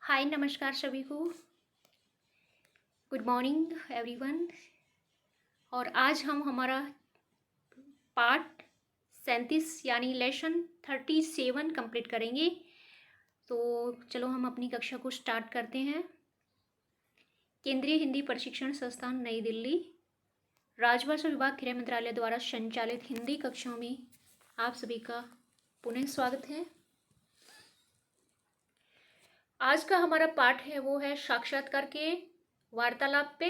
हाय नमस्कार सभी को। Good morning everyone. और आज हम हमारा पार्ट 37 यानी लेसन 37 कंप्लीट करेंगे। तो चलो हम अपनी कक्षा को स्टार्ट करते हैं। केंद्रीय हिंदी प्रशिक्षण संस्थान नई दिल्ली, राजभाषा विभाग गृह मंत्रालय द्वारा संचालित हिंदी कक्षाओं में आप सभी का पुनः स्वागत है। आज का हमारा पाठ है वो है साक्षात्कार के वार्तालाप पे।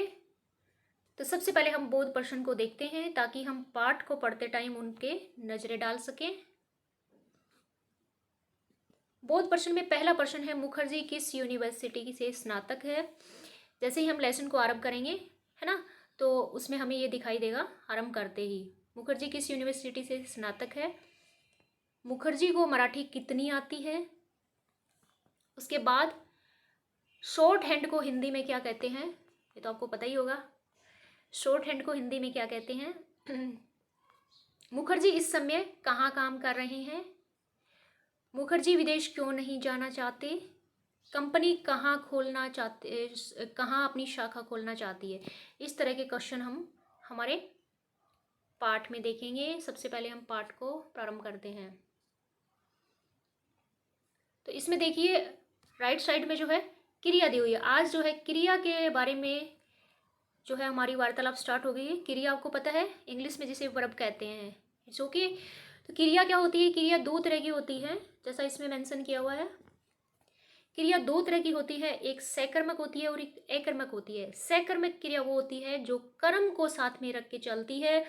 तो सबसे पहले हम बोध प्रश्न को देखते हैं ताकि हम पाठ को पढ़ते टाइम उनके नजरें डाल सकें। बोध प्रश्न में पहला प्रश्न है, मुखर्जी किस यूनिवर्सिटी से स्नातक है। जैसे ही हम लेसन को आरंभ करेंगे, है ना, तो उसमें हमें ये दिखाई देगा आरंभ करते ही, मुखर्जी किस यूनिवर्सिटी से स्नातक है। मुखर्जी को मराठी कितनी आती है। उसके बाद शॉर्ट हैंड को हिंदी में क्या कहते हैं, ये तो आपको पता ही होगा। शॉर्ट हैंड को हिंदी में क्या कहते हैं। मुखर्जी इस समय कहाँ काम कर रहे हैं। मुखर्जी विदेश क्यों नहीं जाना चाहते। कंपनी कहाँ खोलना चाहते, कहाँ अपनी शाखा खोलना चाहती है। इस तरह के क्वेश्चन हम हमारे पाठ में देखेंगे। सबसे पहले हम पाठ को प्रारंभ करते हैं। तो इसमें देखिए राइट साइड में जो है क्रिया दी हुई है। आज जो है क्रिया के बारे में जो है हमारी वार्तालाप स्टार्ट हो गई है। क्रिया आपको पता है इंग्लिश में जिसे वर्ब कहते हैं। It's okay. तो क्रिया क्या होती है, क्रिया दो तरह की होती है जैसा इसमें मेंशन किया हुआ है। क्रिया दो तरह की होती है, एक सकर्मक होती है और एक अकर्मक होती है। सकर्मक क्रिया वो होती है जो कर्म को साथ में रख के चलती है।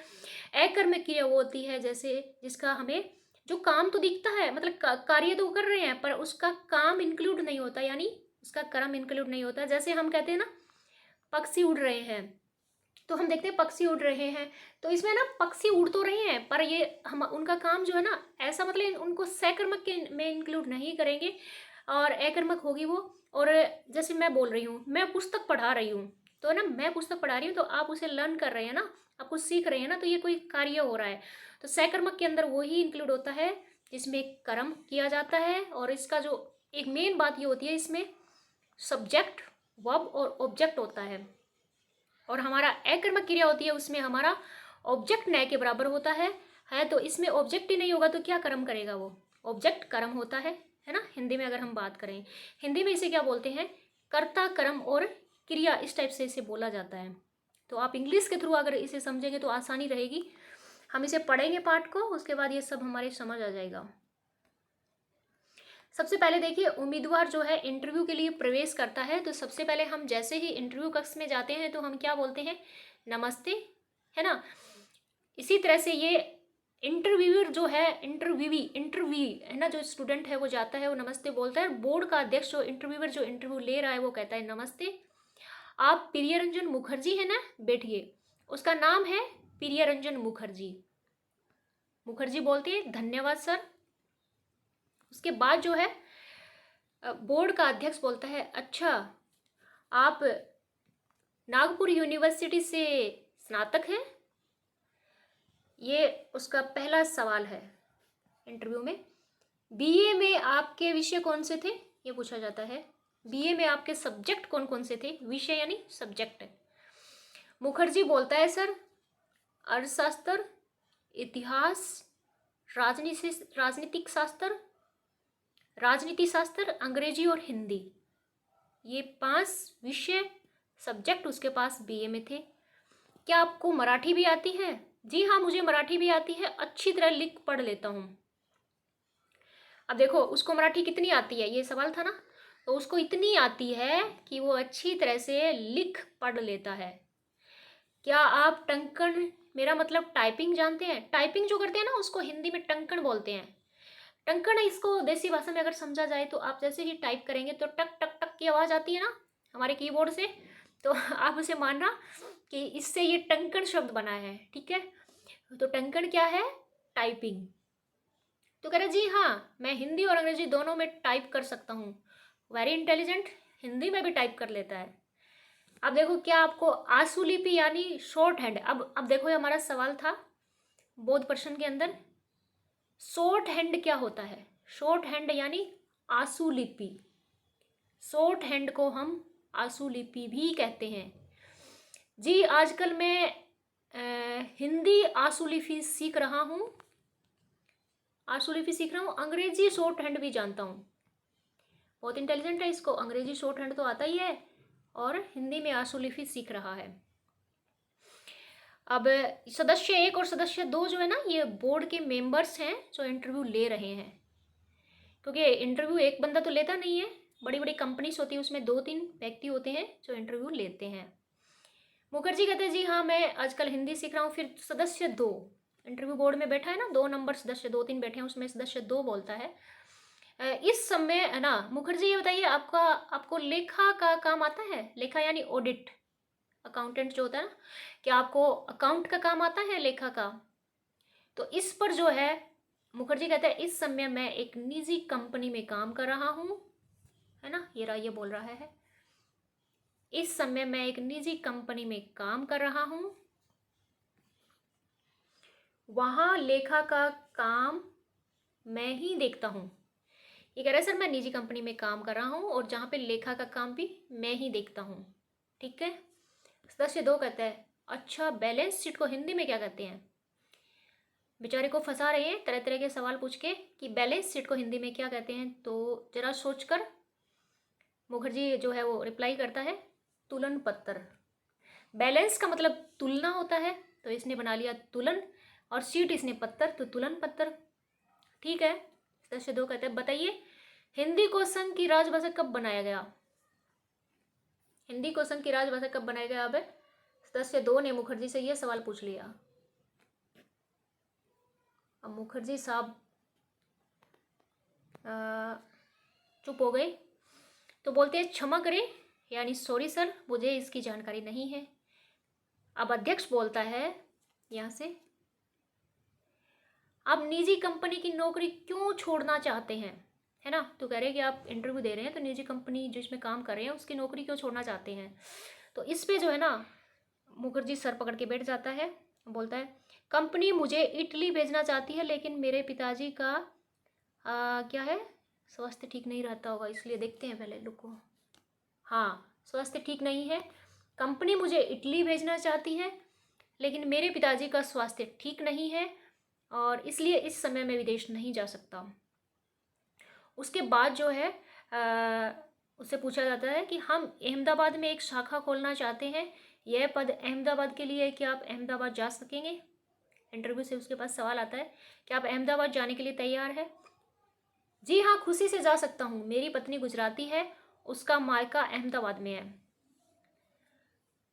अकर्मक क्रिया वो होती है जैसे जिसका हमें जो काम तो दिखता है, मतलब कार्य तो कर रहे हैं पर उसका काम इंक्लूड नहीं होता, यानी उसका कर्म इंक्लूड नहीं होता। जैसे हम कहते हैं ना पक्षी उड़ रहे हैं, तो हम देखते हैं पक्षी उड़ रहे हैं, तो इसमें ना पक्षी उड़ तो रहे हैं पर ये हम उनका काम जो है ना, ऐसा मतलब उनको सकर्मक के में इंक्लूड नहीं करेंगे और अकर्मक होगी वो। और जैसे मैं बोल रही हूँ, मैं पुस्तक पढ़ा रही हूँ, तो ना मैं पुस्तक पढ़ा रही हूँ तो आप उसे लर्न कर रहे हैं ना, आप कुछ सीख रहे हैं ना, तो ये कोई कार्य हो रहा है। तो सकर्मक के अंदर वही इंक्लूड होता है जिसमें कर्म किया जाता है। और इसका जो एक मेन बात ये होती है, इसमें सब्जेक्ट वर्ब और ऑब्जेक्ट होता है। और हमारा अकर्मक क्रिया होती है उसमें हमारा ऑब्जेक्ट न के बराबर होता है तो इसमें ऑब्जेक्ट ही नहीं होगा तो क्या कर्म करेगा वो, ऑब्जेक्ट कर्म होता है ना। हिंदी में अगर हम बात करें, हिंदी में इसे क्या बोलते हैं, कर्ता कर्म और क्रिया, इस टाइप से इसे बोला जाता है। तो आप इंग्लिश के थ्रू अगर इसे समझेंगे तो आसानी रहेगी। हम इसे पढ़ेंगे पाठ को, उसके बाद ये सब हमारे समझ आ जाएगा। सबसे पहले देखिए उम्मीदवार जो है इंटरव्यू के लिए प्रवेश करता है, तो सबसे पहले हम जैसे ही इंटरव्यू कक्ष में जाते हैं तो हम क्या बोलते हैं, नमस्ते, है ना। इसी तरह से ये इंटरव्यूअर जो है, इंटरव्यू है ना, जो स्टूडेंट है वो जाता है वो नमस्ते बोलता है। बोर्ड का अध्यक्ष जो इंटरव्यूअर जो इंटरव्यू ले रहा है वो कहता है नमस्ते, आप प्रियरंजन मुखर्जी है ना, बैठिए। उसका नाम है प्रियरंजन मुखर्जी। मुखर्जी बोलते हैं धन्यवाद सर। उसके बाद जो है बोर्ड का अध्यक्ष बोलता है, अच्छा आप नागपुर यूनिवर्सिटी से स्नातक हैं। ये उसका पहला सवाल है इंटरव्यू में। बीए में आपके विषय कौन से थे, ये पूछा जाता है। बीए में आपके सब्जेक्ट कौन कौन से थे, विषय यानी सब्जेक्ट है। मुखर्जी बोलता है सर अर्थशास्त्र, इतिहास, राजनीतिक शास्त्र, राजनीति शास्त्र, अंग्रेजी और हिंदी, ये 5 विषय सब्जेक्ट उसके पास बीए में थे। क्या आपको मराठी भी आती है। जी हाँ मुझे मराठी भी आती है, अच्छी तरह लिख पढ़ लेता हूँ। अब देखो उसको मराठी कितनी आती है, ये सवाल था ना, तो उसको इतनी आती है कि वो अच्छी तरह से लिख पढ़ लेता है। क्या आप टंकण, मेरा मतलब टाइपिंग जानते हैं। टाइपिंग जो करते हैं ना उसको हिंदी में टंकण बोलते हैं। टंकण इसको देसी भाषा में अगर समझा जाए तो आप जैसे ही टाइप करेंगे तो टक टक टक की आवाज़ आती है ना हमारे कीबोर्ड से, तो आप उसे मानना कि इससे ये टंकण शब्द बना है, ठीक है। तो टंकण क्या है, टाइपिंग। तो कह रहे जी हाँ मैं हिंदी और अंग्रेजी दोनों में टाइप कर सकता हूँ। वेरी इंटेलिजेंट, हिंदी में भी टाइप कर लेता है। अब देखो क्या आपको आशुलिपि यानी शॉर्ट हैंड, अब देखो ये हमारा सवाल था बोध प्रश्न के अंदर, शॉर्ट हैंड क्या होता है। शॉर्ट हैंड यानी आशुलिपि। शॉर्ट हैंड को हम आशुलिपि भी कहते हैं। जी आजकल मैं हिंदी आशुलिपि सीख रहा हूँ, अंग्रेजी शॉर्ट हैंड भी जानता हूँ। बहुत इंटेलिजेंट है, इसको अंग्रेजी शॉर्ट हैंड तो आता ही है और हिंदी में आशुलिपि सीख रहा है। अब सदस्य 1 और सदस्य 2 जो है ना, ये बोर्ड के मेंबर्स हैं जो इंटरव्यू ले रहे हैं। क्योंकि इंटरव्यू एक बंदा तो लेता नहीं है, बड़ी बड़ी कंपनीज होती है, उसमें 2-3 व्यक्ति होते हैं जो इंटरव्यू लेते हैं। मुखर्जी कहते हैं जी हाँ मैं आजकल हिंदी सीख रहा हूँ। फिर सदस्य 2 इंटरव्यू बोर्ड में बैठा है ना, 2 नंबर सदस्य, 2-3 बैठे हैं, उसमें सदस्य 2 बोलता है इस समय है ना, मुखर्जी ये बताइए आपको लेखा का काम आता है? लेखा यानी ऑडिट, अकाउंटेंट जो होता है ना, क्या आपको अकाउंट का काम आता है, लेखा का? तो इस पर जो है मुखर्जी कहते हैं इस समय मैं एक निजी कंपनी में काम कर रहा हूँ, है ना, ये बोल रहा है इस समय मैं एक निजी कंपनी में काम कर रहा हूँ, वहाँ लेखा का काम मैं ही देखता हूँ। ये कह रहा है सर मैं निजी कंपनी में काम कर रहा हूँ और जहाँ पे लेखा का काम भी मैं ही देखता हूँ। ठीक है। सदस्य 2 कहता है अच्छा बैलेंस शीट को हिंदी में क्या कहते हैं? बेचारे को फंसा रहे हैं तरह तरह के सवाल पूछ के कि बैलेंस शीट को हिंदी में क्या कहते हैं। तो जरा सोचकर मुखर्जी जो है वो रिप्लाई करता है तुलन पत्र। बैलेंस का मतलब तुलना होता है, तो इसने बना लिया तुलन, और शीट इसने पत्थर, तो तुलन पत्थर। ठीक है। सदस्य 2 कहते हैं बताइए हिंदी को संघ की राजभाषा कब बनाया गया? हिंदी को संघ की राजभाषा कब बनाया गया? अब सदस्य 2 ने मुखर्जी से यह सवाल पूछ लिया। अब मुखर्जी साहब चुप हो गए, तो बोलते हैं क्षमा करें, यानी सॉरी सर मुझे इसकी जानकारी नहीं है। अब अध्यक्ष बोलता है यहाँ से आप निजी कंपनी की नौकरी क्यों छोड़ना चाहते हैं, है ना? तो कह रहे हैं कि आप इंटरव्यू दे रहे हैं तो निजी कंपनी जिसमें काम कर रहे हैं उसकी नौकरी क्यों छोड़ना चाहते हैं। तो इस पे जो है ना मुखर्जी सर पकड़ के बैठ जाता है, बोलता है कंपनी मुझे इटली भेजना चाहती है लेकिन मेरे पिताजी का क्या है, स्वास्थ्य ठीक नहीं रहता होगा, इसलिए देखते हैं पहले लुक को। हाँ, स्वास्थ्य ठीक नहीं है, कंपनी मुझे इटली भेजना चाहती है लेकिन मेरे पिताजी का स्वास्थ्य ठीक नहीं है और इसलिए इस समय मैं विदेश नहीं जा सकता। उसके बाद जो है उससे पूछा जाता है कि हम अहमदाबाद में एक शाखा खोलना चाहते हैं, यह पद अहमदाबाद के लिए है, कि आप अहमदाबाद जा सकेंगे? इंटरव्यू से उसके पास सवाल आता है कि आप अहमदाबाद जाने के लिए तैयार है? जी हाँ, खुशी से जा सकता हूँ, मेरी पत्नी गुजराती है, उसका मायका अहमदाबाद में है।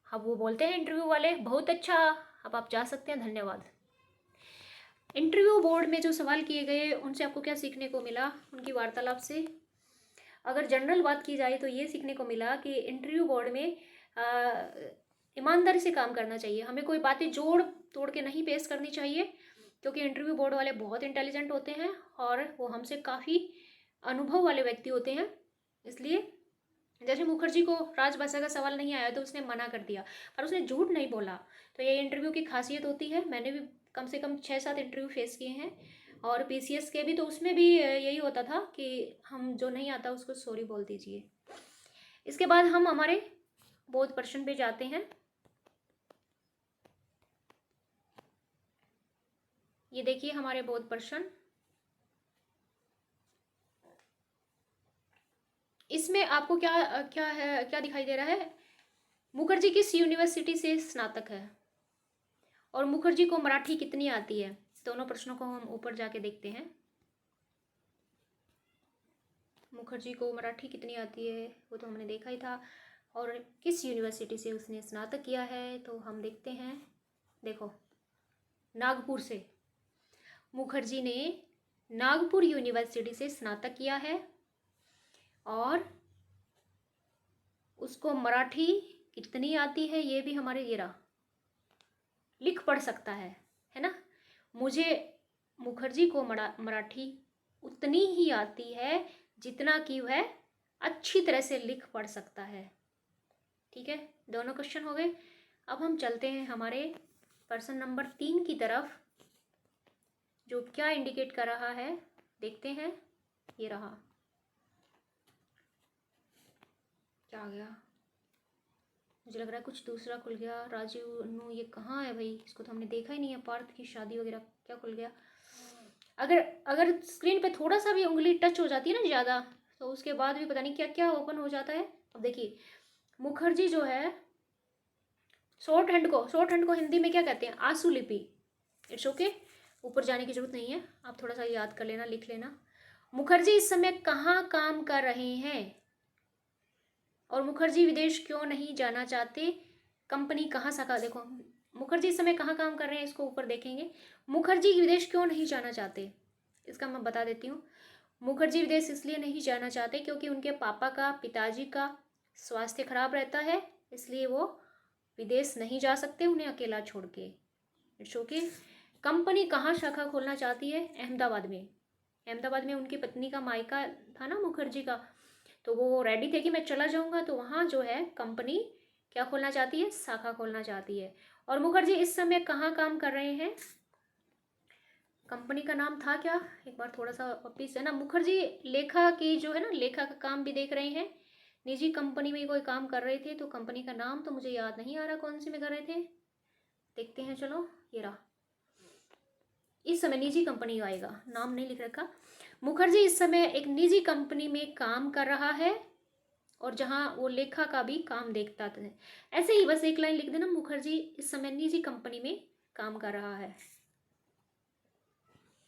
अब वो बोलते हैं इंटरव्यू वाले बहुत अच्छा, अब आप जा सकते हैं, धन्यवाद। इंटरव्यू बोर्ड में जो सवाल किए गए उनसे आपको क्या सीखने को मिला उनकी वार्तालाप से? अगर जनरल बात की जाए तो ये सीखने को मिला कि इंटरव्यू बोर्ड में ईमानदारी से काम करना चाहिए, हमें कोई बातें जोड़ तोड़ के नहीं पेश करनी चाहिए, क्योंकि इंटरव्यू बोर्ड वाले बहुत इंटेलिजेंट होते हैं और वो हमसे काफ़ी अनुभव वाले व्यक्ति होते हैं। इसलिए जैसे मुखर्जी को राजभाषा का सवाल नहीं आया तो उसने मना कर दिया, पर उसने झूठ नहीं बोला। तो ये इंटरव्यू की खासियत होती है। मैंने भी कम से कम 6-7 इंटरव्यू फेस किए हैं और पीसीएस के भी, तो उसमें भी यही होता था कि हम जो नहीं आता उसको सॉरी बोल दीजिए। इसके बाद हम हमारे बोध प्रश्न पे जाते हैं। ये देखिए हमारे बोध प्रश्न, इसमें आपको क्या दिखाई दे रहा है? मुखर्जी किस यूनिवर्सिटी से स्नातक है और मुखर्जी को मराठी कितनी आती है? दोनों प्रश्नों को हम ऊपर जाके देखते हैं। मुखर्जी को मराठी कितनी आती है वो तो हमने देखा ही था, और किस यूनिवर्सिटी से उसने स्नातक किया है तो हम देखते हैं। देखो, नागपुर से मुखर्जी ने नागपुर यूनिवर्सिटी से स्नातक किया है और उसको मराठी कितनी आती है ये भी हमारे ये रहा, लिख पढ़ सकता है ना। मुझे मुखर्जी को मराठी उतनी ही आती है जितना कि वह अच्छी तरह से लिख पढ़ सकता है। ठीक है, दोनों क्वेश्चन हो गए। अब हम चलते हैं हमारे प्रश्न नंबर 3 की तरफ, जो क्या इंडिकेट कर रहा है देखते हैं। ये रहा, क्या आ गया? मुझे लग रहा है कुछ दूसरा खुल गया। राजीव नो, ये कहाँ है भाई? इसको तो हमने देखा ही नहीं है। पार्थ की शादी वगैरह क्या खुल गया? अगर अगर स्क्रीन पे थोड़ा सा भी उंगली टच हो जाती है ना ज़्यादा, तो उसके बाद भी पता नहीं क्या क्या ओपन हो जाता है। अब देखिए, मुखर्जी जो है, शॉर्ट हैंड को हिंदी में क्या कहते हैं? आंसू लिपि। इट्स ओके, ऊपर जाने की जरूरत नहीं है, आप थोड़ा सा याद कर लेना, लिख लेना। मुखर्जी इस समय कहाँ काम कर रहे हैं और मुखर्जी विदेश क्यों नहीं जाना चाहते? कंपनी कहाँ शाखा, देखो मुखर्जी इस समय कहाँ काम कर रहे हैं, इसको ऊपर देखेंगे। मुखर्जी विदेश क्यों नहीं जाना चाहते, इसका मैं बता देती हूँ। मुखर्जी विदेश इसलिए नहीं जाना चाहते क्योंकि उनके पापा का, पिताजी का स्वास्थ्य खराब रहता है, इसलिए वो विदेश नहीं जा सकते उन्हें अकेला छोड़ के। It's okay. कंपनी कहाँ शाखा खोलना चाहती है? अहमदाबाद में। अहमदाबाद में उनकी पत्नी का मायका था ना मुखर्जी का, तो वो रेडी थे कि मैं चला जाऊंगा, तो वहाँ जो है कंपनी क्या खोलना चाहती है? शाखा खोलना चाहती है। और मुखर्जी इस समय कहाँ काम कर रहे हैं? कंपनी का नाम था क्या? एक बार थोड़ा सा वापिस है ना, मुखर्जी लेखा की जो है ना, लेखा का काम भी देख रहे हैं। निजी कंपनी में कोई काम कर रहे थे, तो कंपनी का नाम तो मुझे याद नहीं आ रहा कौन सी में कर रहे थे, देखते हैं। चलो ये रहा, इस समय निजी कंपनी आएगा, नाम नहीं लिख रखा। मुखर्जी इस समय एक निजी कंपनी में काम कर रहा है और जहां वो लेखा का भी काम देखता था। ऐसे ही बस एक लाइन लिख देना, मुखर्जी इस समय निजी कंपनी में काम कर रहा है।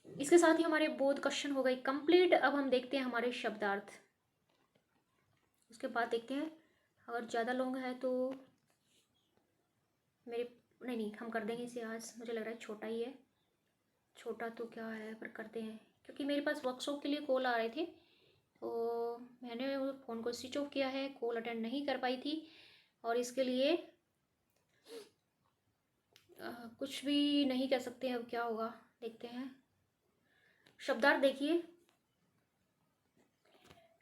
इसके साथ ही हमारे बोध क्वेश्चन हो गए कंप्लीट। अब हम देखते हैं हमारे शब्दार्थ, उसके बाद देखते हैं। अगर ज़्यादा लॉन्ग है तो मेरे, नहीं हम कर देंगे इसे आज, मुझे लग रहा है छोटा ही है। छोटा तो क्या है, पर करते हैं, क्योंकि मेरे पास वर्कशॉप के लिए कॉल आ रहे थे, तो मैंने वो फ़ोन को स्विच ऑफ किया है, कॉल अटेंड नहीं कर पाई थी, और इसके लिए कुछ भी नहीं कह सकते। अब क्या होगा देखते हैं। शब्दार्थ देखिए,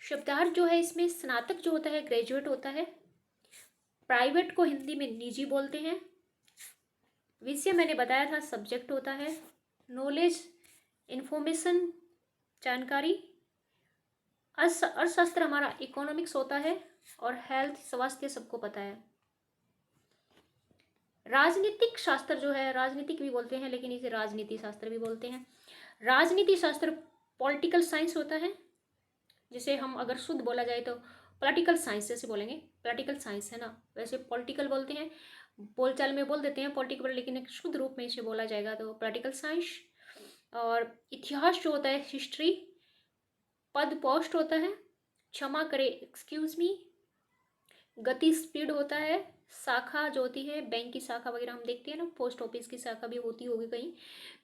शब्दार्थ जो है इसमें स्नातक जो होता है ग्रेजुएट होता है। प्राइवेट को हिंदी में निजी बोलते हैं। विषय मैंने बताया था सब्जेक्ट होता है। नॉलेज इंफॉर्मेशन जानकारी। अर्थशास्त्र हमारा इकोनॉमिक्स होता है, और हेल्थ स्वास्थ्य सबको पता है। राजनीतिक शास्त्र जो है, राजनीतिक भी बोलते हैं लेकिन इसे राजनीति शास्त्र भी बोलते हैं। राजनीति शास्त्र पॉलिटिकल साइंस होता है, जिसे हम अगर शुद्ध बोला जाए तो पॉलिटिकल साइंस जैसे बोलेंगे, पॉलिटिकल साइंस है ना, वैसे पॉलिटिकल बोलते हैं, बोलचाल में बोल देते हैं पॉलिटिकल, लेकिन एक शुद्ध रूप में इसे बोला जाएगा तो पॉलिटिकल साइंस। और इतिहास जो होता है हिस्ट्री। पद पोस्ट होता है, क्षमा करे एक्सक्यूज मी। गति स्पीड होता है। शाखा जो होती है बैंक की शाखा वगैरह हम देखते हैं ना, पोस्ट ऑफिस की शाखा भी होती होगी कहीं,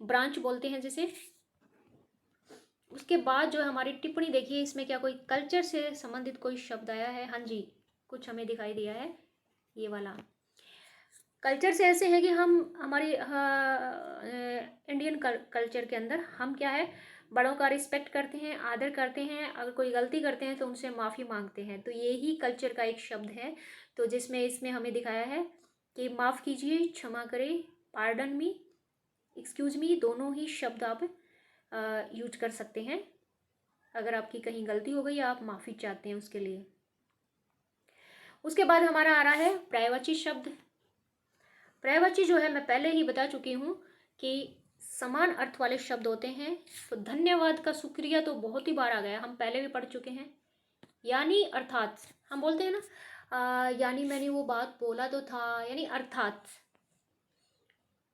ब्रांच बोलते हैं जिसे। उसके बाद जो है हमारी टिप्पणी देखिए, इसमें क्या कोई कल्चर से संबंधित कोई शब्द आया है? हाँ जी, कुछ हमें दिखाई दिया है, ये वाला। कल्चर से ऐसे है कि हम हमारी इंडियन कल्चर के अंदर हम क्या है, बड़ों का रिस्पेक्ट करते हैं, आदर करते हैं, अगर कोई गलती करते हैं तो उनसे माफ़ी मांगते हैं, तो ये ही कल्चर का एक शब्द है। तो जिसमें इसमें हमें दिखाया है कि माफ़ कीजिए, क्षमा करें, पार्डन मी, एक्सक्यूज मी, दोनों ही शब्द आप यूज कर सकते हैं अगर आपकी कहीं गलती हो गई या आप माफ़ी चाहते हैं उसके लिए। उसके बाद हमारा आ रहा है पर्यायवाची शब्द। पर्यायवाची जो है मैं पहले ही बता चुकी हूँ कि समान अर्थ वाले शब्द होते हैं। तो धन्यवाद का शुक्रिया तो बहुत ही बार आ गया, हम पहले भी पढ़ चुके हैं। यानी अर्थात हम बोलते हैं ना, यानी मैंने वो बात बोला तो था, यानी अर्थात,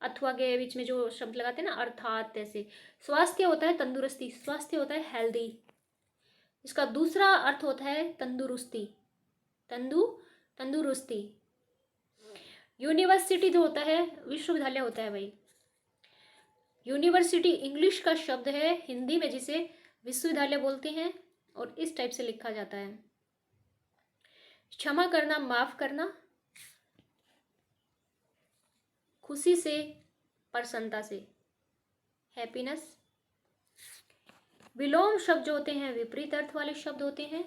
अथवा के बीच में जो शब्द लगाते हैं ना, अर्थात। ऐसे स्वास्थ्य होता है तंदुरुस्ती, स्वास्थ्य होता है हेल्दी। इसका दूसरा अर्थ होता है तंदुरुस्ती, तंदुरुस्ती। यूनिवर्सिटी जो होता है विश्वविद्यालय होता है भाई। यूनिवर्सिटी इंग्लिश का शब्द है, हिंदी में जिसे विश्वविद्यालय बोलते हैं, और इस टाइप से लिखा जाता है। क्षमा करना, माफ करना, खुशी से, प्रसन्नता से, हैप्पीनेस। विलोम शब्द जो होते हैं विपरीत अर्थ वाले शब्द होते हैं,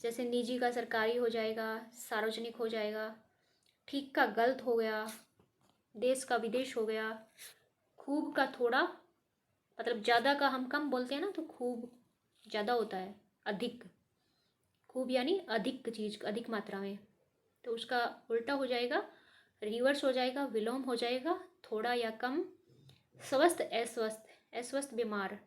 जैसे निजी का सरकारी हो जाएगा, सार्वजनिक हो जाएगा, ठीक का गलत हो गया, देश का विदेश हो गया, खूब का थोड़ा, मतलब ज़्यादा का हम कम बोलते हैं ना, तो खूब ज़्यादा होता है, अधिक, खूब यानी अधिक चीज़, अधिक मात्रा में, तो उसका उल्टा हो जाएगा, रिवर्स हो जाएगा, विलोम हो जाएगा, थोड़ा या कम, स्वस्थ, अस्वस्थ, अस्वस्थ बीमार।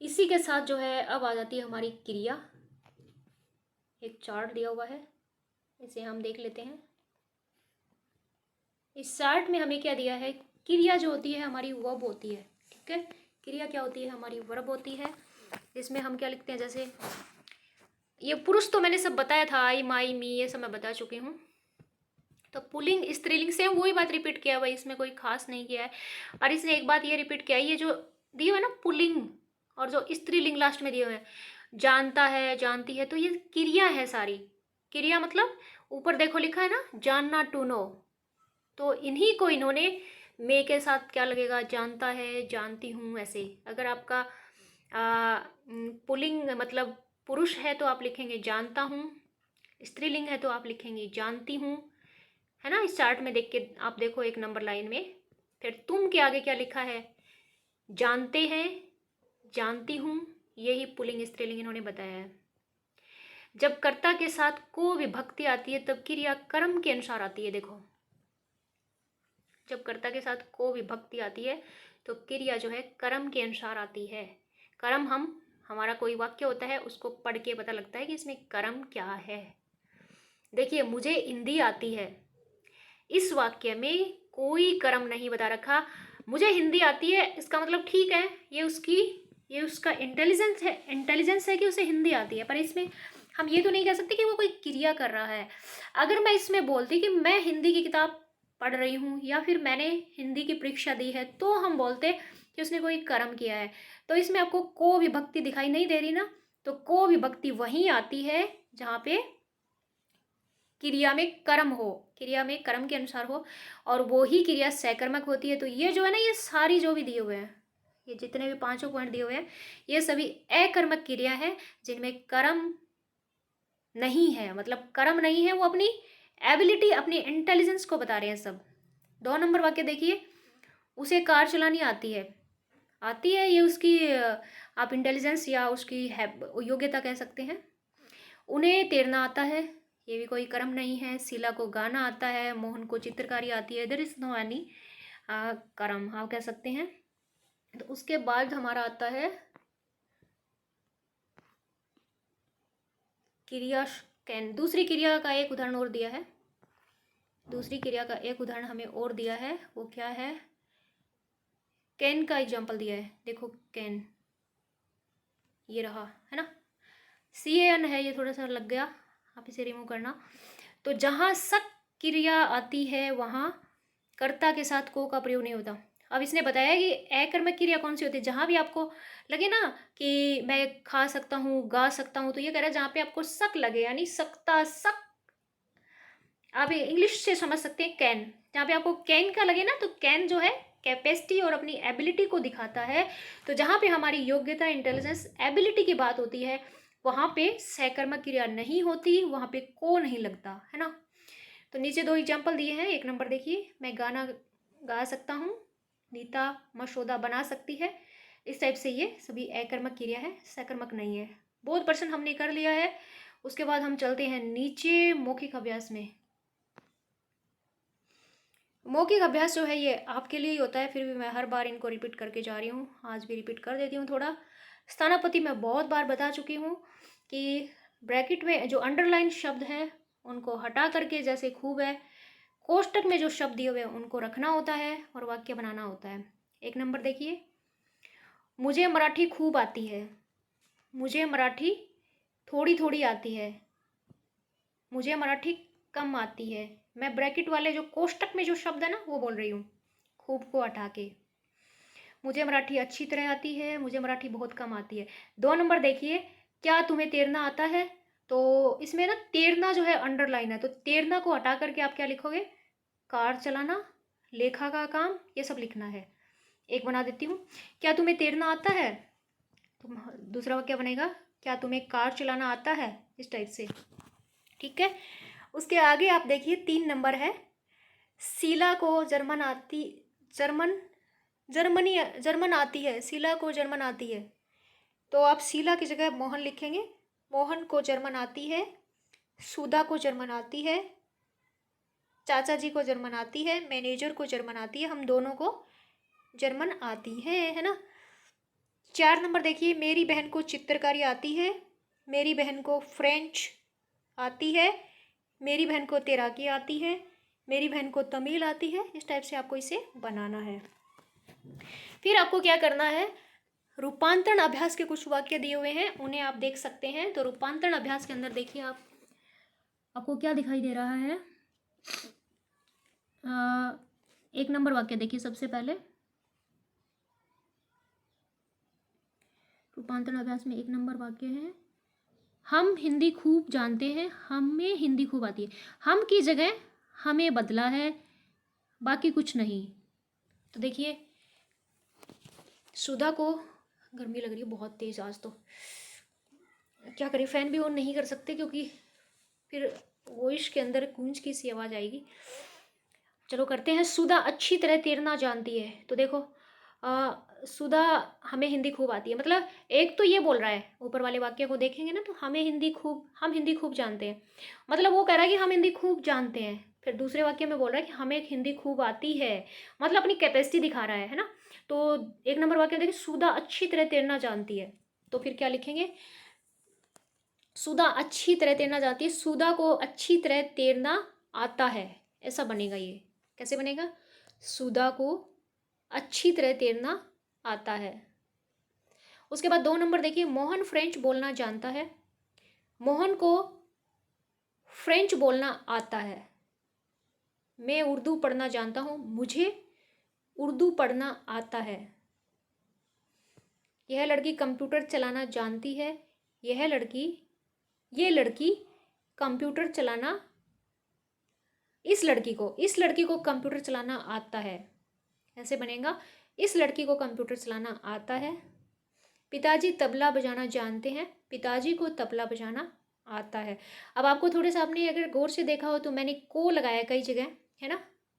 इसी के साथ जो है अब आ जाती है हमारी क्रिया। एक चार्ट दिया हुआ है, इसे हम देख लेते हैं। इस चार्ट में हमें क्या दिया है, क्रिया जो होती है हमारी वर्ब होती है, ठीक है। क्रिया क्या होती है, हमारी वर्ब होती है। इसमें हम क्या लिखते हैं, जैसे ये पुरुष तो मैंने सब बताया था, आई, माई, मी, ये सब मैं बता चुकी हूँ। तो पुल्लिंग स्त्रीलिंग से वही बात रिपीट किया भाई, इसमें कोई खास नहीं किया है। और इसने एक बात ये रिपीट किया है, ये जो दिए हुए ना पुल्लिंग और जो स्त्रीलिंग लास्ट में दिए हुए हैं, जानता है, जानती है, तो ये क्रिया है सारी। क्रिया मतलब ऊपर देखो लिखा है ना, जानना, टू नो, तो इन्हीं को इन्होंने मे के साथ क्या लगेगा, जानता है, जानती हूँ, ऐसे। अगर आपका पुल्लिंग मतलब पुरुष है तो आप लिखेंगे जानता हूँ, स्त्रीलिंग है तो आप लिखेंगे जानती हूँ, है ना। इस चार्ट में देख के आप देखो, एक नंबर लाइन में, फिर तुम के आगे क्या लिखा है, जानते हैं, जानती हूँ, यही पुल्लिंग स्त्रीलिंग इन्होंने बताया है। जब कर्ता के साथ को विभक्ति आती है तब क्रिया कर्म के अनुसार आती है। देखो, जब कर्ता के साथ को विभक्ति आती है तो क्रिया जो है कर्म के अनुसार आती है। कर्म हमारा कोई वाक्य होता है, उसको पढ़ के पता लगता है कि इसमें कर्म क्या है। देखिए, मुझे हिंदी आती है, इस वाक्य में कोई कर्म नहीं बता रखा। मुझे हिंदी आती है इसका मतलब ठीक है, ये उसका इंटेलिजेंस है कि उसे हिंदी आती है, पर इसमें हम ये तो नहीं कह सकते कि वो कोई क्रिया कर रहा है। अगर मैं इसमें बोलती कि मैं हिंदी की किताब पढ़ रही हूँ या फिर मैंने हिंदी की परीक्षा दी है, तो हम बोलते कि उसने कोई कर्म किया है। तो इसमें आपको को विभक्ति दिखाई नहीं दे रही ना, तो को विभक्ति वहीं आती है जहाँ पे क्रिया में कर्म हो, क्रिया में कर्म के अनुसार हो, और वो ही क्रिया सकर्मक होती है। तो ये जो है ना, ये सारी जो भी दिए हुए हैं, ये जितने भी 5 पॉइंट दिए हुए हैं, ये सभी अकर्मक क्रिया है जिनमें कर्म नहीं है। मतलब कर्म नहीं है, वो अपनी एबिलिटी, अपनी इंटेलिजेंस को बता रहे हैं सब। 2 नंबर वाक्य देखिए, उसे कार चलानी आती है, ये उसकी आप इंटेलिजेंस या उसकी योग्यता कह सकते हैं। उन्हें तैरना आता है, ये भी कोई कर्म नहीं है। शीला को गाना आता है, मोहन को चित्रकारी आती है, देयर इज नो एनी कर्म, आप कह सकते हैं। तो उसके बाद हमारा आता है क्रिया कैन। दूसरी क्रिया का एक उदाहरण और दिया है, दूसरी क्रिया का एक उदाहरण हमें और दिया है, वो क्या है, कैन का एग्जाम्पल दिया है। देखो कैन, ये रहा, है ना, CAN है, ये थोड़ा सा लग गया, आप इसे रिमूव करना। तो जहाँ सक क्रिया आती है वहाँ कर्ता के साथ को का प्रयोग नहीं होता। अब इसने बताया कि अकर्मक क्रिया कौन सी होती है, जहाँ भी आपको लगे ना कि मैं खा सकता हूँ, गा सकता हूँ, तो ये कह रहा है जहाँ पे आपको सक लगे, यानी सकता, सक, आप इंग्लिश से समझ सकते हैं कैन, जहाँ पे आपको कैन का लगे ना, तो कैन जो है कैपेसिटी और अपनी एबिलिटी को दिखाता है। तो जहाँ पे हमारी योग्यता, इंटेलिजेंस, एबिलिटी की बात होती है, वहाँ पे सकर्मक क्रिया नहीं होती, वहाँ पे को नहीं लगता, है ना। तो नीचे 2 एग्जाम्पल दिए हैं। एक नंबर देखिए, मैं गाना गा सकता हूँ, नीता मशोदा बना सकती है। इस टाइप से ये सभी अकर्मक क्रिया है, सकर्मक नहीं है। बहुत % हमने कर लिया है। उसके बाद हम चलते हैं नीचे मौखिक अभ्यास में। मौखिक अभ्यास जो है ये आपके लिए ही होता है, फिर भी मैं हर बार इनको रिपीट करके जा रही हूँ, आज भी रिपीट कर देती हूँ थोड़ा। स्थानापति मैं बहुत बार बता चुकी हूँ कि ब्रैकेट में जो अंडरलाइन शब्द है उनको हटा करके, जैसे खूब है, कोष्टक में जो शब्द दिए हुए हैं उनको रखना होता है और वाक्य बनाना होता है। 1 नंबर देखिए, मुझे मराठी खूब आती है, मुझे मराठी थोड़ी थोड़ी आती है, मुझे मराठी कम आती है। मैं ब्रैकेट वाले जो कोष्टक में जो शब्द है ना वो बोल रही हूँ, खूब को हटा के। मुझे मराठी अच्छी तरह आती है, मुझे मराठी बहुत कम आती है। 2 नंबर देखिए, क्या तुम्हें तैरना आता है, तो इसमें ना तैरना जो है अंडरलाइन है, तो तैरना को हटा करके आप क्या लिखोगे, कार चलाना, लेखा का काम, ये सब लिखना है। एक बना देती हूँ, क्या तुम्हें तैरना आता है, तो दूसरा वाक्य बनेगा, क्या तुम्हें कार चलाना आता है, इस टाइप से, ठीक है। उसके आगे आप देखिए 3 नंबर है, शीला को जर्मन आती है, शीला को जर्मन आती है, तो आप शीला की जगह मोहन लिखेंगे। मोहन को जर्मन आती है, सुधा को जर्मन आती है, चाचा जी को जर्मन आती है, मैनेजर को जर्मन आती है, हम दोनों को जर्मन आती है ना। 4 नंबर देखिए, मेरी बहन को चित्रकारी आती है, मेरी बहन को फ्रेंच आती है, मेरी बहन को तैराकी आती है, मेरी बहन को तमिल आती है। इस टाइप से आपको इसे बनाना है। फिर आपको क्या करना है, रूपांतरण अभ्यास के कुछ वाक्य दिए हुए हैं, उन्हें आप देख सकते हैं। तो रूपांतरण अभ्यास के अंदर देखिए आपको क्या दिखाई दे रहा है। 1 नंबर वाक्य देखिए सबसे पहले। रूपांतरण अभ्यास में 1 नंबर वाक्य है, हम हिंदी खूब जानते हैं, हमें हिंदी खूब आती है। हम की जगह हमें बदला है, बाकी कुछ नहीं। तो देखिए, सुधा को गर्मी लग रही है बहुत तेज आज, तो क्या करें, फैन भी ऑन नहीं कर सकते क्योंकि फिर वॉइस के अंदर गूंज की सी आवाज़ आएगी। चलो करते हैं। सुधा अच्छी तरह तैरना जानती है। तो देखो सुधा हमें हिंदी खूब आती है, मतलब एक तो ये बोल रहा है, ऊपर वाले वाक्य को देखेंगे ना तो हम हिंदी खूब जानते हैं, मतलब वो कह रहा है कि हम हिंदी खूब जानते हैं। फिर दूसरे वाक्य में बोल रहा है कि हमें हिंदी खूब आती है, मतलब अपनी कैपेसिटी दिखा रहा है ना। तो 1 नंबर वाक्य देखिए, सुधा अच्छी तरह तैरना जानती है। तो फिर क्या लिखेंगे, सुधा अच्छी तरह तैरना जानती है, सुधा को अच्छी तरह तैरना आता है, ऐसा बनेगा। ये कैसे बनेगा, सुधा को अच्छी तरह तैरना आता है। उसके बाद 2 नंबर देखिए, मोहन फ्रेंच बोलना जानता है, मोहन को फ्रेंच बोलना आता है। मैं उर्दू पढ़ना जानता हूँ, मुझे उर्दू पढ़ना आता है। यह लड़की कंप्यूटर चलाना जानती है, ये लड़की कंप्यूटर चलाना, इस लड़की को कंप्यूटर चलाना आता है, ऐसे बनेगा। इस लड़की को कंप्यूटर चलाना आता है। पिताजी तबला बजाना जानते हैं, पिताजी को तबला बजाना आता है। अब आपको थोड़े सा, आपने अगर गौर से देखा हो तो मैंने को लगाया कई जगह, है ना।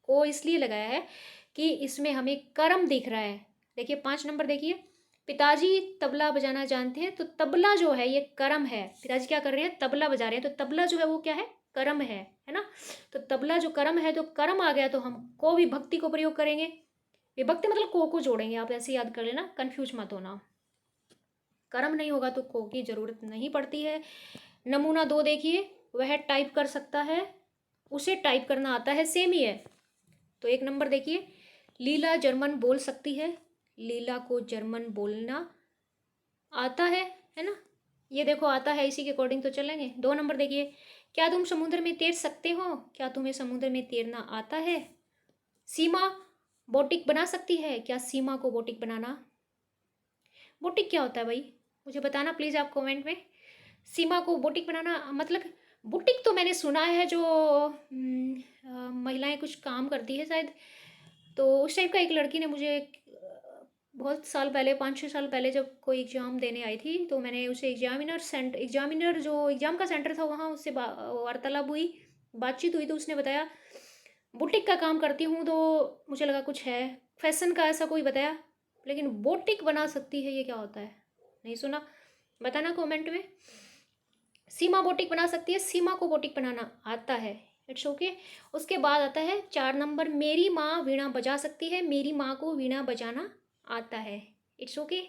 को इसलिए लगाया है कि इसमें हमें कर्म दिख रहा है। देखिए 5 नंबर देखिए, पिताजी तबला बजाना जानते हैं, तो तबला जो है ये कर्म है। पिताजी क्या कर रहे हैं, तबला बजा रहे हैं, तो तबला जो है वो क्या है, कर्म है ना। तो तबला जो कर्म है, तो कर्म आ गया तो हम को विभक्ति को प्रयोग करेंगे। विभक्ति मतलब को जोड़ेंगे, आप ऐसे याद कर लेना, कंफ्यूज मत होना। कर्म नहीं होगा तो को की जरूरत नहीं पड़ती है। नमूना 2 देखिए, वह टाइप कर सकता है, उसे टाइप करना आता है, सेम ही है। तो 1 नंबर देखिए, लीला जर्मन बोल सकती है, लीला को जर्मन बोलना आता है ना। ये देखो आता है, इसी के अकॉर्डिंग तो चलेंगे। 2 नंबर देखिए, क्या तुम समुद्र में तैर सकते हो, क्या तुम्हें समुद्र में तैरना आता है। सीमा बोटिक बना सकती है, क्या सीमा को बोटिक बनाना, बोटिक क्या होता है भाई, मुझे बताना प्लीज़ आप कमेंट में। सीमा को बोटिक बनाना मतलब, बुटीक तो मैंने सुना है जो महिलाएं कुछ काम करती है शायद, तो उस टाइप का एक लड़की ने मुझे बहुत साल पहले, 5-6 साल पहले जब कोई एग्ज़ाम देने आई थी, तो मैंने उसे एग्जामिनर जो एग्ज़ाम का सेंटर था वहाँ उससे वार्तालाप हुई, बातचीत हुई, तो उसने बताया बुटीक का काम करती हूँ। तो मुझे लगा कुछ है फैशन का, ऐसा कोई बताया, लेकिन बोटिक बना सकती है, ये क्या होता है, नहीं सुना, बताना कमेंट में। सीमा बोटिक बना सकती है, सीमा को बोटिक बनाना आता है, इट्स ओके। उसके बाद आता है 4 नंबर, मेरी माँ वीणा बजा सकती है, मेरी माँ को वीणा बजाना आता है, इट्स ओके।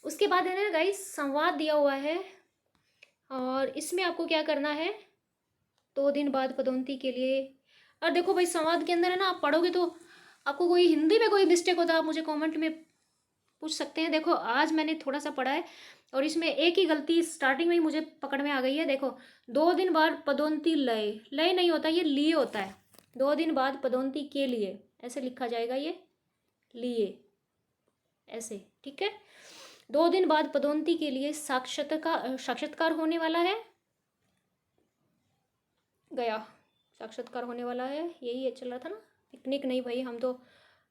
उसके बाद है ना गाइस, संवाद दिया हुआ है, और इसमें आपको क्या करना है, 2 दिन बाद पदोन्नति के लिए। और देखो भाई, संवाद के अंदर है ना, आप पढ़ोगे तो आपको कोई हिंदी में कोई मिस्टेक होता है आप मुझे कमेंट में पूछ सकते हैं। देखो आज मैंने थोड़ा सा पढ़ा है और इसमें एक ही गलती स्टार्टिंग में ही मुझे पकड़ में आ गई है। देखो 2 दिन बाद पदोन्नति लय नहीं होता, ये लिए होता है। 2 दिन बाद पदोन्नति के लिए ऐसे लिखा जाएगा, ये लिए ऐसे, ठीक है। 2 दिन बाद पदोन्नति के लिए साक्षात्कार होने वाला है, गया साक्षात्कार होने वाला है, यही चल रहा था ना। पिकनिक नहीं भाई, हम तो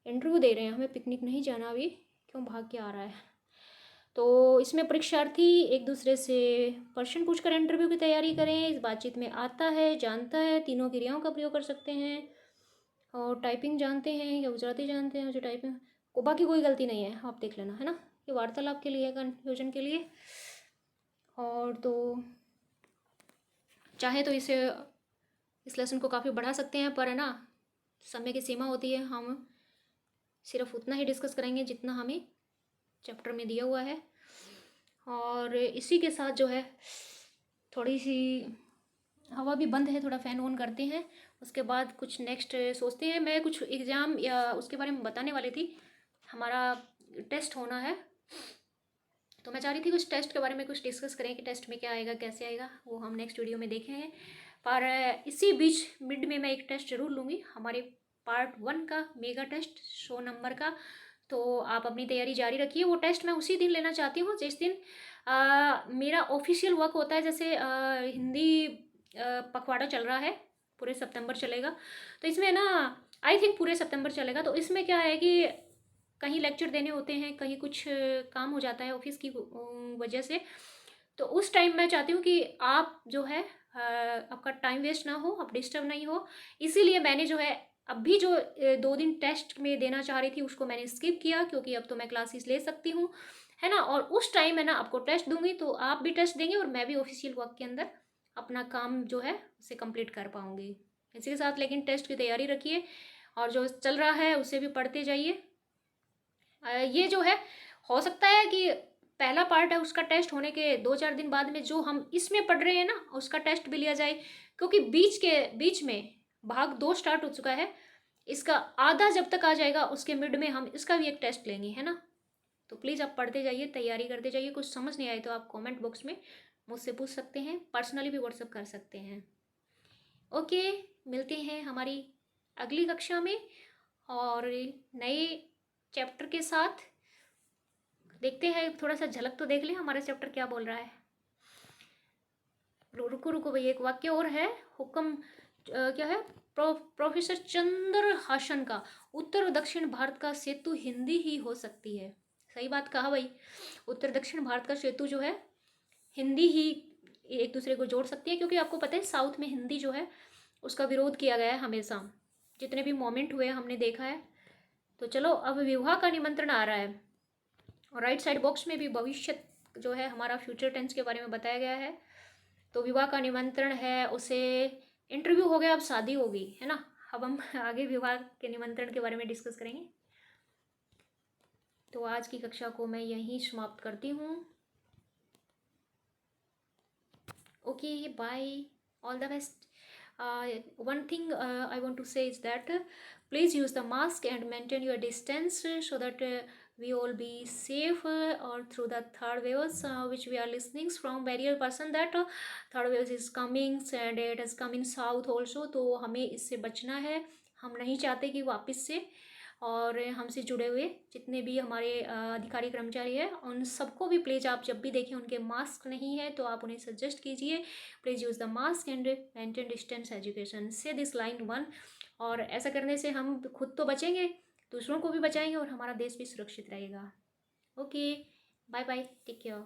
इंटरव्यू दे रहे हैं, हमें पिकनिक नहीं जाना अभी, क्यों भाग के आ रहा है। तो इसमें परीक्षार्थी एक दूसरे से प्रश्न पूछकर इंटरव्यू की तैयारी करें। इस बातचीत में आता है, जानता है, तीनों क्रियाओं का प्रयोग कर सकते हैं, और टाइपिंग जानते हैं या गुजराती जानते हैं, मुझे टाइपिंग को, बाकी कोई गलती नहीं है, आप देख लेना, है ना। ये वार्तालाप के लिए, कन्फ्यूजन के लिए। और तो चाहे तो इस लेसन को काफ़ी बढ़ा सकते हैं, पर है ना समय की सीमा होती है। हम सिर्फ उतना ही डिस्कस करेंगे जितना हमें चैप्टर में दिया हुआ है। और इसी के साथ जो है थोड़ी सी हवा भी बंद है, थोड़ा फ़ैन ऑन करते हैं, उसके बाद कुछ नेक्स्ट सोचते हैं। मैं कुछ एग्ज़ाम या उसके बारे में बताने वाली थी, हमारा टेस्ट होना है, तो मैं चाह रही थी कुछ टेस्ट के बारे में कुछ डिस्कस करें कि टेस्ट में क्या आएगा, कैसे आएगा, वो हम नेक्स्ट वीडियो में देखेंगे। पर इसी बीच मिड में मैं एक टेस्ट जरूर लूँगी, हमारे पार्ट 1 का मेगा टेस्ट 100 नंबर का। तो आप अपनी तैयारी जारी रखिए। वो टेस्ट मैं उसी दिन लेना चाहती हूँ जिस दिन मेरा ऑफिशियल वर्क होता है। जैसे हिंदी पखवाड़ा चल रहा है, पूरे सितंबर चलेगा, तो इसमें ना आई थिंक पूरे सितंबर चलेगा। तो इसमें क्या है कि कहीं लेक्चर देने होते हैं, कहीं कुछ काम हो जाता है ऑफिस की वजह से। तो उस टाइम मैं चाहती हूँ कि आप जो है आपका टाइम वेस्ट ना हो, आप डिस्टर्ब नहीं हो। इसीलिए मैंने जो है अभी जो 2 दिन टेस्ट में देना चाह रही थी उसको मैंने स्किप किया, क्योंकि अब तो मैं क्लासेस ले सकती हूँ, है ना। और उस टाइम मैं ना आपको टेस्ट दूंगी, तो आप भी टेस्ट देंगे और मैं भी ऑफिशियल वर्क के अंदर अपना काम जो है उसे कंप्लीट कर पाऊंगी। इसी के साथ लेकिन टेस्ट की तैयारी रखिए, और जो चल रहा है उसे भी पढ़ते जाइए। ये जो है हो सकता है कि पहला पार्ट है उसका टेस्ट होने के 2-4 दिन बाद में जो हम इसमें पढ़ रहे हैं ना उसका टेस्ट भी लिया जाए, क्योंकि बीच में भाग 2 स्टार्ट हो चुका है। इसका आधा जब तक आ जाएगा उसके मिड में हम इसका भी एक टेस्ट लेंगे, है ना। तो प्लीज़ आप पढ़ते जाइए, तैयारी करते जाइए। कुछ समझ नहीं आए तो आप कमेंट बॉक्स में मुझसे पूछ सकते हैं, पर्सनली भी व्हाट्सअप कर सकते हैं। ओके, मिलते हैं हमारी अगली कक्षा में और नए चैप्टर के साथ। देखते हैं, थोड़ा सा झलक तो देख लें हमारा चैप्टर क्या बोल रहा है। रुको रुको भाई, एक वाक्य और है। हुक्म क्या है? प्रोफेसर चंद्रहासन का उत्तर और दक्षिण भारत का सेतु हिंदी ही हो सकती है। सही बात कहा भाई, उत्तर दक्षिण भारत का सेतु जो है हिंदी ही एक दूसरे को जोड़ सकती है, क्योंकि आपको पता है साउथ में हिंदी जो है उसका विरोध किया गया है हमेशा, जितने भी मोमेंट हुए हमने देखा है। तो चलो, अब विवाह का निमंत्रण आ रहा है, और राइट साइड बॉक्स में भी भविष्य जो है हमारा फ्यूचर टेंस के बारे में बताया गया है। तो विवाह का निमंत्रण है, उसे इंटरव्यू हो गया, अब शादी होगी, है ना। अब हम आगे विवाह के निमंत्रण के बारे में डिस्कस करेंगे। तो आज की कक्षा को मैं यहीं समाप्त करती हूँ। Okay, bye, all the best. one thing I want to say is that please use the mask and maintain your distance so that we all be safe or through the third waves which we are listening from various person that third waves is coming and it has come in south also। तो हमें इससे बचना है, हम नहीं चाहते कि वापस से, और हमसे जुड़े हुए जितने भी हमारे अधिकारी कर्मचारी हैं उन सबको भी प्लीज़ आप जब भी देखें उनके मास्क नहीं है तो आप उन्हें सजेस्ट कीजिए, please use the mask and maintain distance education, से दिस लाइन 1। और ऐसा करने से हम खुद तो बचेंगे, दूसरों को भी बचाएंगे और हमारा देश भी सुरक्षित रहेगा। Okay, bye bye, take care.